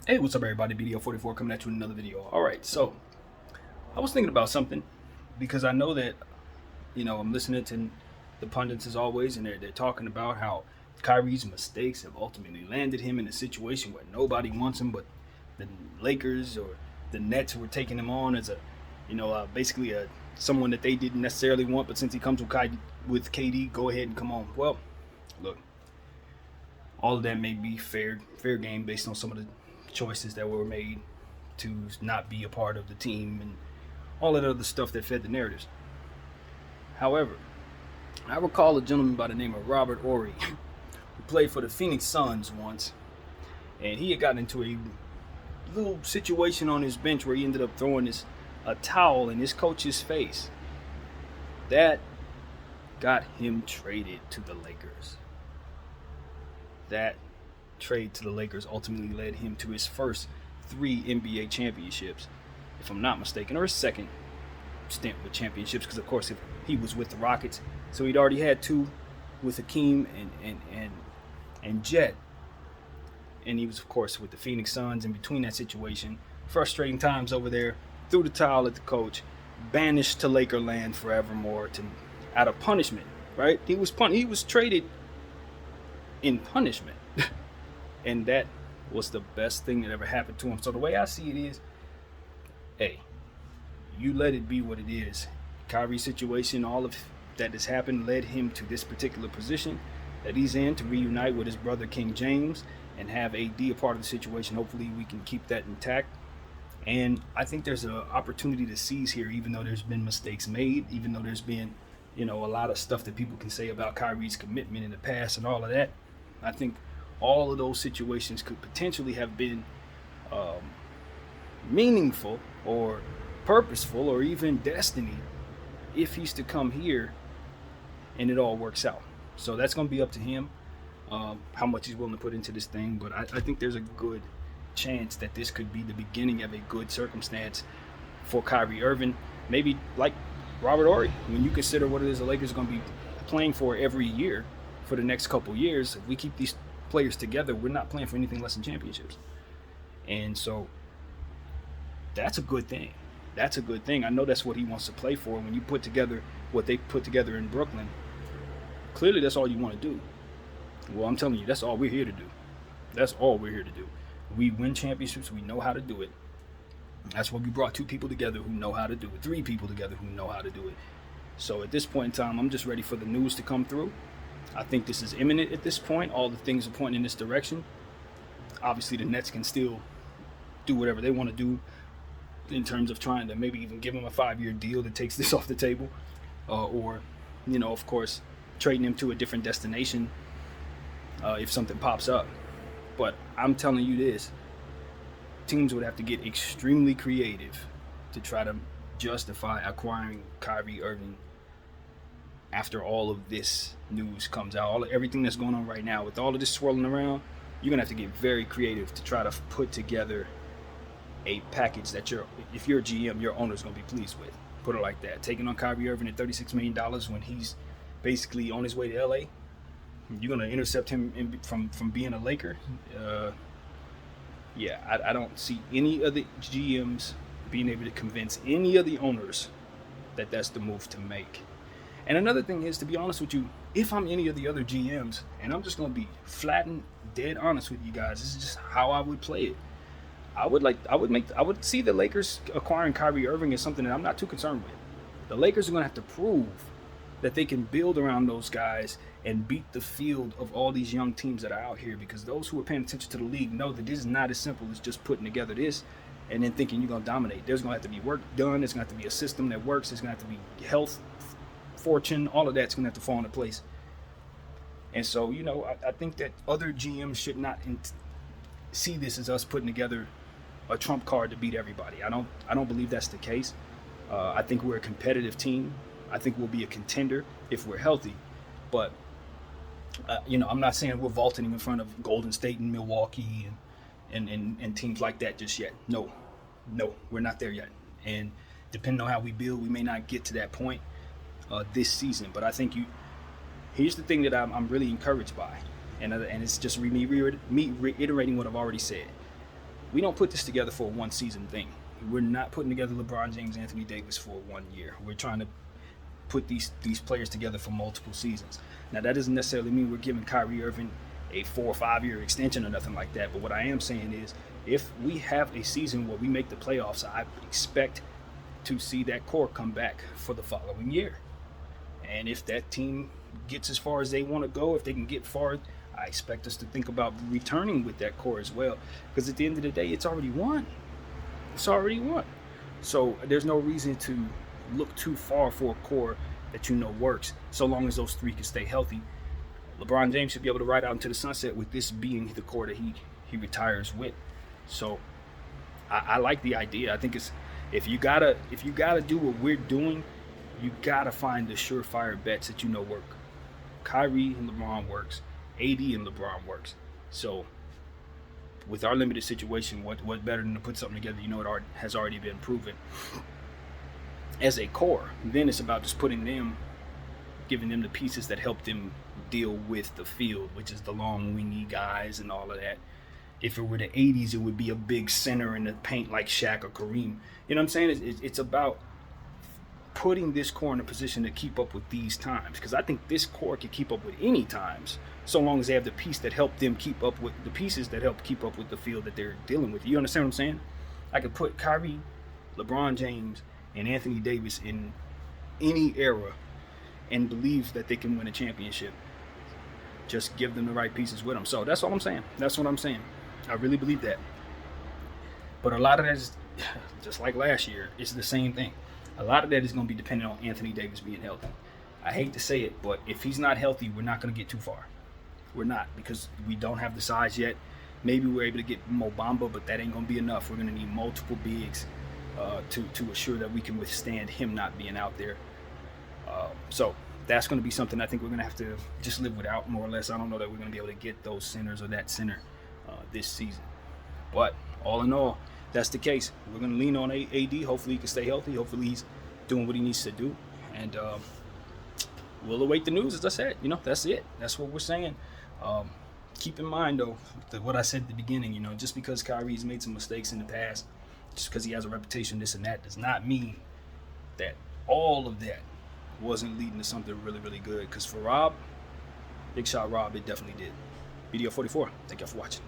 Hey, what's up, everybody? BDO44 coming at you with another video. All right, so I was thinking about something because I know that, I'm listening to the pundits as always, and they're talking about how Kyrie's mistakes have ultimately landed him in a situation where nobody wants him but the Lakers or the Nets, who were taking him on as basically someone that they didn't necessarily want, but since he comes with KD, go ahead and come on. Well, look, all of that may be fair game based on some of the choices that were made to not be a part of the team and all that other stuff that fed the narratives. However, I recall a gentleman by the name of Robert Horry who played for the Phoenix Suns once, and he had gotten into a little situation on his bench where he ended up throwing a towel in his coach's face. That got him traded to the Lakers. That trade to the Lakers ultimately led him to his first 3 NBA championships, if I'm not mistaken, or his second stint with championships, because of course if he was with the Rockets, so he'd already had 2 with Hakeem and Jet, and he was of course with the Phoenix Suns. In between that situation, frustrating times over there, threw the towel at the coach, banished to Lakerland forevermore out of punishment. Right? He was traded in punishment. And that was the best thing that ever happened to him. So the way I see it is, hey, you let it be what it is. Kyrie's situation, all of that has happened, led him to this particular position that he's in, to reunite with his brother King James and have AD a part of the situation. Hopefully we can keep that intact. And I think there's an opportunity to seize here, even though there's been mistakes made, even though there's been, a lot of stuff that people can say about Kyrie's commitment in the past and all of that. I think all of those situations could potentially have been meaningful or purposeful or even destiny if he's to come here and it all works out. So that's going to be up to him, how much he's willing to put into this thing. But I think there's a good chance that this could be the beginning of a good circumstance for Kyrie Irving. Maybe like Robert Horry, when you consider what it is the Lakers are going to be playing for every year for the next couple years. If we keep these players together, we're not playing for anything less than championships. And so that's a good thing. That's a good thing. I know that's what he wants to play for. When you put together what they put together in Brooklyn, clearly that's all you want to do. Well, I'm telling you, that's all we're here to do. That's all we're here to do. We win championships. We know how to do it. That's why we brought 2 people together who know how to do it, 3 people together who know how to do it. So at this point in time, I'm just ready for the news to come through. I think this is imminent at this point. All the things are pointing in this direction. Obviously, the Nets can still do whatever they want to do in terms of trying to maybe even give him a 5-year deal that takes this off the table. Or, of course, trading him to a different destination if something pops up. But I'm telling you this, teams would have to get extremely creative to try to justify acquiring Kyrie Irving after all of this news comes out. Everything that's going on right now, with all of this swirling around, you're going to have to get very creative to try to put together a package that if you're a GM, your owner's going to be pleased with. Put it like that. Taking on Kyrie Irving at $36 million when he's basically on his way to LA, you're going to intercept him from being a Laker. I don't see any of the GMs being able to convince any of the owners that that's the move to make. And another thing is, to be honest with you, if I'm any of the other GMs, and I'm just going to be flat and dead honest with you guys, this is just how I would play it. I would see the Lakers acquiring Kyrie Irving as something that I'm not too concerned with. The Lakers are going to have to prove that they can build around those guys and beat the field of all these young teams that are out here, because those who are paying attention to the league know that this is not as simple as just putting together this and then thinking you're going to dominate. There's going to have to be work done. There's going to have to be a system that works. There's going to have to be health, fortune, all of that's going to have to fall into place. And so, I think that other GMs should not see this as us putting together a trump card to beat everybody. I don't believe that's the case. I think we're a competitive team. I think we'll be a contender if we're healthy. But, I'm not saying we're vaulting in front of Golden State and Milwaukee and teams like that just yet. No, we're not there yet. And depending on how we build, we may not get to that point this season. But I think here's the thing that I'm really encouraged by, and it's just me reiterating what I've already said. we don't put this together for a one season thing. We're not putting together LeBron James, Anthony Davis for 1 year. We're trying to put these players together for multiple seasons. Now that doesn't necessarily mean we're giving Kyrie Irving a 4 or 5 year extension or nothing like that. But what I am saying is, if we have a season where we make the playoffs, I expect to see that core come back for the following year. And if that team gets as far as they want to go, if they can get far, I expect us to think about returning with that core as well. Because at the end of the day, it's already won. It's already won. So there's no reason to look too far for a core that you know works, so long as those three can stay healthy. LeBron James should be able to ride out into the sunset with this being the core that he retires with. So I like the idea. I think it's if you gotta do what we're doing, you gotta find the surefire bets that you know work. Kyrie and LeBron works. AD and LeBron works. So with our limited situation, what better than to put something together you know it has already been proven as a core. Then it's about just giving them the pieces that help them deal with the field, which is the long wingy guys and all of that. If it were the 80s, it would be a big center in the paint like Shaq or Kareem. You know what I'm saying? It's about putting this core in a position to keep up with these times, because I think this core can keep up with any times, so long as they have the pieces that help keep up with the field that they're dealing with. You understand what I'm saying? I could put Kyrie, LeBron James, and Anthony Davis in any era and believe that they can win a championship. Just give them the right pieces with them. So that's all I'm saying. That's what I'm saying. I really believe that. But a lot of that is, just like last year, it's the same thing. A lot of that is going to be dependent on Anthony Davis being healthy. I hate to say it, but if he's not healthy, we're not going to get too far. We're not, because we don't have the size yet. Maybe we're able to get Mo Bamba, but that ain't going to be enough. We're going to need multiple bigs to assure that we can withstand him not being out there. So that's going to be something I think we're going to have to just live without, more or less. I don't know that we're going to be able to get those centers or that center this season. But all in all, that's the case. We're going to lean on AD. Hopefully he can stay healthy. Hopefully he's doing what he needs to do. And we'll await the news, as I said. That's it. That's what we're saying. Keep in mind, though, what I said at the beginning, just because Kyrie's made some mistakes in the past, just because he has a reputation, this and that, does not mean that all of that wasn't leading to something really, really good. Because for Rob, Big Shot Rob, it definitely did. Video 44. Thank y'all for watching.